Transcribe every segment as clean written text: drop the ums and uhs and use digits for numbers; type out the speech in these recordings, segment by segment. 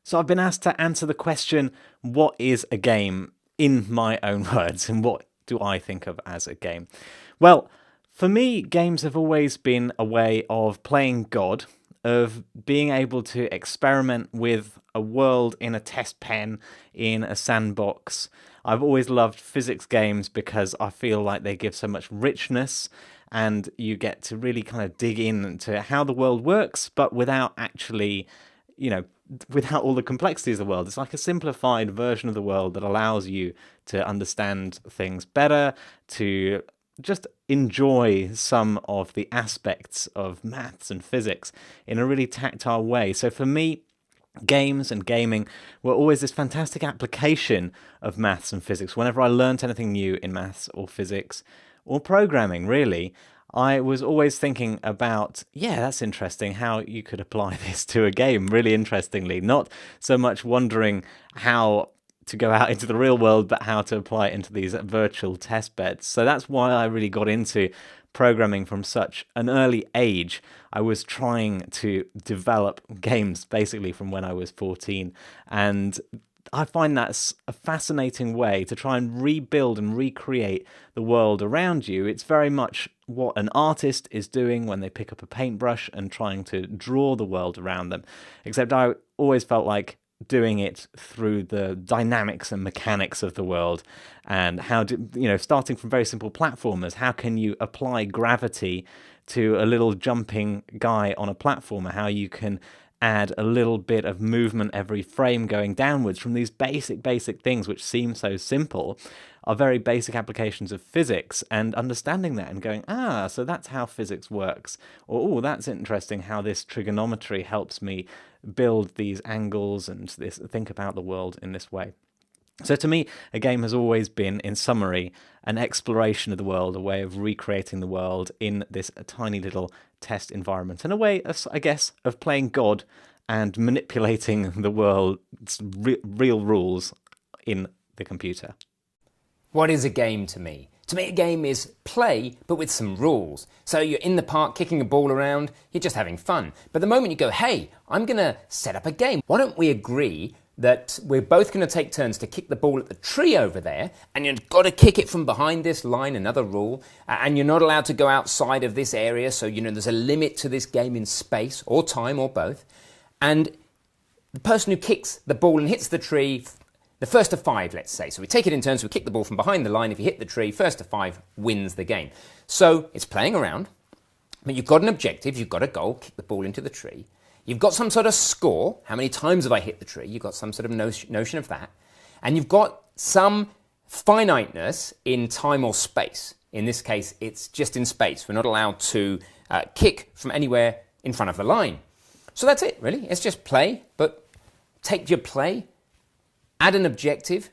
So I've been asked to answer the question, what is a game, in my own words, and what do I think of as a game? Well, for me, games have always been a way of playing God, of being able to experiment with a world in a test pen, in a sandbox. I've always loved physics games because I feel like they give so much richness and you get to really kind of dig into how the world works, but without actually, you know, without all the complexities of the world. It's like a simplified version of the world that allows you to understand things better, to just enjoy some of the aspects of maths and physics in a really tactile way. So for me, games and gaming were always this fantastic application of maths and physics. Whenever I learnt anything new in maths or physics or programming, really, I was always thinking about, yeah, that's interesting how you could apply this to a game, really interestingly. Not so much wondering how to go out into the real world, but how to apply it into these virtual test beds. So that's why I really got into programming from such an early age. I was trying to develop games basically from when I was 14, and I find that's a fascinating way to try and rebuild and recreate the world around you. It's very much what an artist is doing when they pick up a paintbrush and trying to draw the world around them. Except I always felt like doing it through the dynamics and mechanics of the world, and how do, starting from very simple platformers, how can you apply gravity to a little jumping guy on a platformer, how you can add a little bit of movement every frame going downwards from these basic things which seem so simple, are very basic applications of physics, and understanding that and going, so that's how physics works, or that's interesting how this trigonometry helps me build these angles and think about the world in this way. So to me, a game has always been, in summary, an exploration of the world, a way of recreating the world in this tiny little test environment, and a way, I guess, of playing God and manipulating the world's real rules in the computer. What is a game to me? To me, a game is play, but with some rules. So you're in the park kicking a ball around, you're just having fun. But the moment you go, hey, I'm going to set up a game, why don't we agree that we're both going to take turns to kick the ball at the tree over there, and you've got to kick it from behind this line, another rule, and you're not allowed to go outside of this area, so there's a limit to this game in space or time or both. And the person who kicks the ball and hits the tree, the first of 5, let's say. So we take it in turns, we kick the ball from behind the line. If you hit the tree, first to 5 wins the game. So it's playing around, but you've got an objective, you've got a goal, kick the ball into the tree. You've got some sort of score, how many times have I hit the tree? You've got some sort of notion of that. And you've got some finiteness in time or space. In this case, it's just in space. We're not allowed to kick from anywhere in front of the line. So that's it, really. It's just play, but take your play, add an objective,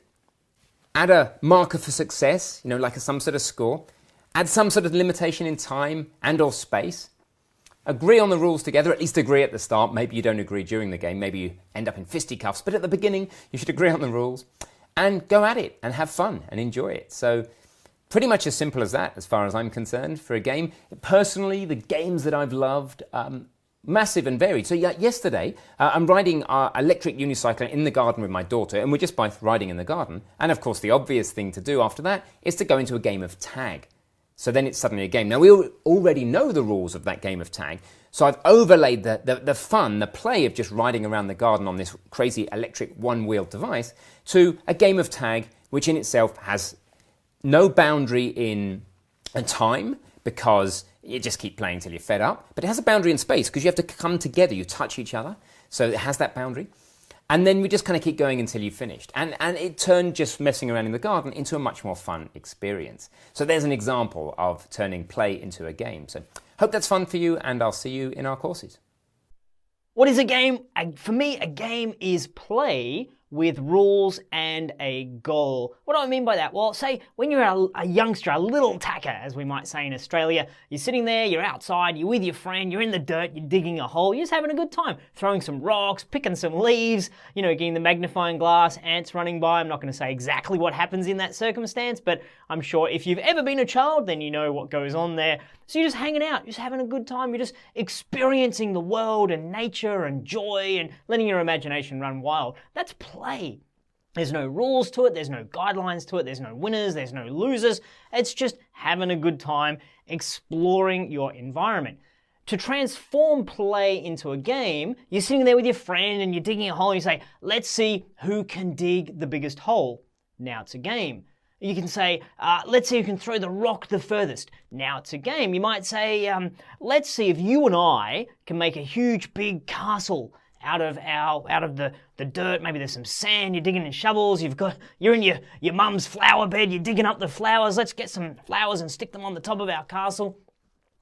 add a marker for success, like some sort of score, add some sort of limitation in time and or space, agree on the rules together, at least agree at the start. Maybe you don't agree during the game, maybe you end up in fisticuffs, but at the beginning you should agree on the rules and go at it and have fun and enjoy it. So pretty much as simple as that, as far as I'm concerned, for a game. Personally, the games that I've loved, massive and varied. So yesterday, I'm riding our electric unicycle in the garden with my daughter, and we're just both riding in the garden. And of course, the obvious thing to do after that is to go into a game of tag. So then it's suddenly a game. Now, we already know the rules of that game of tag, so I've overlaid the fun, the play of just riding around the garden on this crazy electric one-wheeled device to a game of tag, which in itself has no boundary in time, because you just keep playing until you're fed up. But it has a boundary in space because you have to come together, you touch each other. So it has that boundary. And then we just kind of keep going until you've finished. And it turned just messing around in the garden into a much more fun experience. So there's an example of turning play into a game. So hope that's fun for you, and I'll see you in our courses. What is a game? For me, a game is play with rules and a goal. What do I mean by that? Well, say when you're a youngster, a little tacker, as we might say in Australia, you're sitting there, you're outside, you're with your friend, you're in the dirt, you're digging a hole, you're just having a good time, throwing some rocks, picking some leaves, you know, getting the magnifying glass, ants running by. I'm not going to say exactly what happens in that circumstance, but I'm sure if you've ever been a child, then you know what goes on there. So you're just hanging out, just having a good time, you're just experiencing the world and nature and joy and letting your imagination run wild. That's play. There's no rules to it, there's no guidelines to it, there's no winners, there's no losers. It's just having a good time, exploring your environment. To transform play into a game, you're sitting there with your friend and you're digging a hole and you say, let's see who can dig the biggest hole. Now it's a game. You can say, let's see who can throw the rock the furthest. Now it's a game. You might say, let's see if you and I can make a huge big castle out of the dirt. Maybe there's some sand, you're digging in shovels, you're in your mum's flower bed, you're digging up the flowers. Let's get some flowers and stick them on the top of our castle.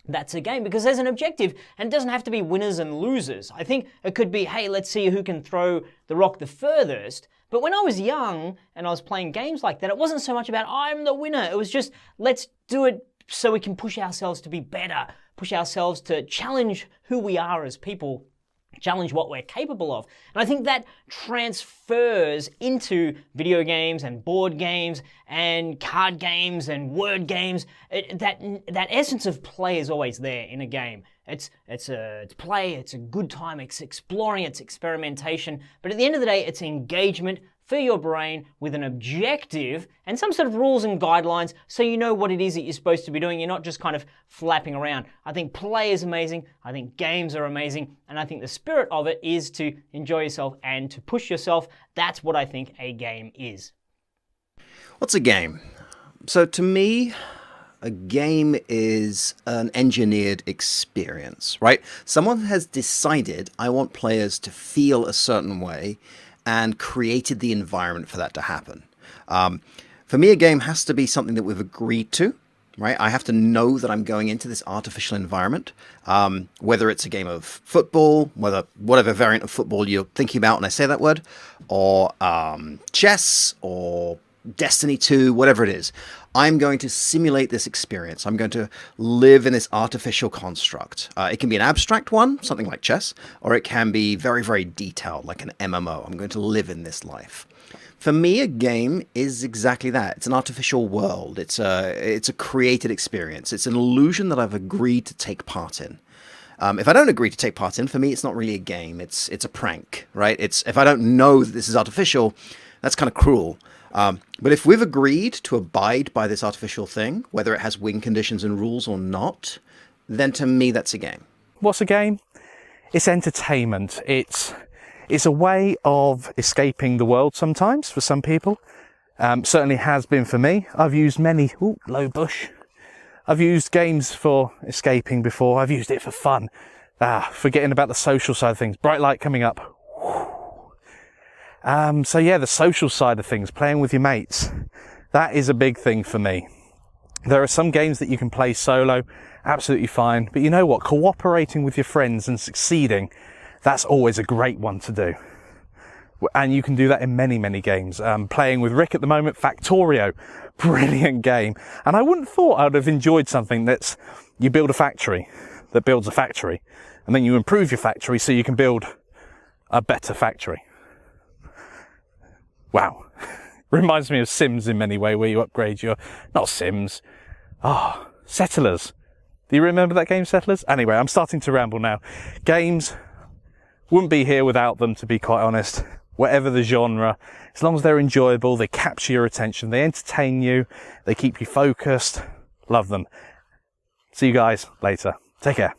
That's a game because there's an objective and it doesn't have to be winners and losers. I think it could be, hey, let's see who can throw the rock the furthest. But when I was young and I was playing games like that, it wasn't so much about I'm the winner. It was just let's do it so we can push ourselves to be better, push ourselves to challenge who we are as people, challenge what we're capable of. And I think that transfers into video games and board games and card games and word games. That essence of play is always there in a game. It's play, it's a good time, it's exploring, it's experimentation. But at the end of the day, it's engagement for your brain with an objective and some sort of rules and guidelines so you know what it is that you're supposed to be doing. You're not just kind of flapping around. I think play is amazing. I think games are amazing. And I think the spirit of it is to enjoy yourself and to push yourself. That's what I think a game is. What's a game? So to me, a game is an engineered experience, right? Someone has decided, I want players to feel a certain way, and created the environment for that to happen. For me, a game has to be something that we've agreed to, right? I have to know that I'm going into this artificial environment, whether it's a game of football, whatever variant of football you're thinking about when I say that word, or chess, or Destiny 2, whatever it is. I'm going to simulate this experience. I'm going to live in this artificial construct. It can be an abstract one, something like chess, or it can be very, very detailed, like an MMO. I'm going to live in this life. For me, a game is exactly that. It's an artificial world. It's a created experience. It's an illusion that I've agreed to take part in. If I don't agree to take part in, for me, it's not really a game. It's a prank, right? If I don't know that this is artificial, that's kind of cruel. But if we've agreed to abide by this artificial thing, whether it has win conditions and rules or not, then to me, that's a game. What's a game? It's entertainment. It's a way of escaping the world sometimes for some people. Certainly has been for me. I've used many, low bush. I've used games for escaping before. I've used it for fun. Forgetting about the social side of things. Bright light coming up. So yeah, the social side of things, playing with your mates, that is a big thing for me. There are some games that you can play solo, absolutely fine, but you know what, cooperating with your friends and succeeding, that's always a great one to do. And you can do that in many, many games. Playing with Rick at the moment, Factorio, brilliant game. And I wouldn't have thought I would have enjoyed something that's, you build a factory that builds a factory, and then you improve your factory so you can build a better factory. Wow. Reminds me of Sims in many ways, where you upgrade your... Not Sims. Settlers. Do you remember that game, Settlers? Anyway, I'm starting to ramble now. Games, wouldn't be here without them, to be quite honest. Whatever the genre, as long as they're enjoyable, they capture your attention, they entertain you, they keep you focused. Love them. See you guys later. Take care.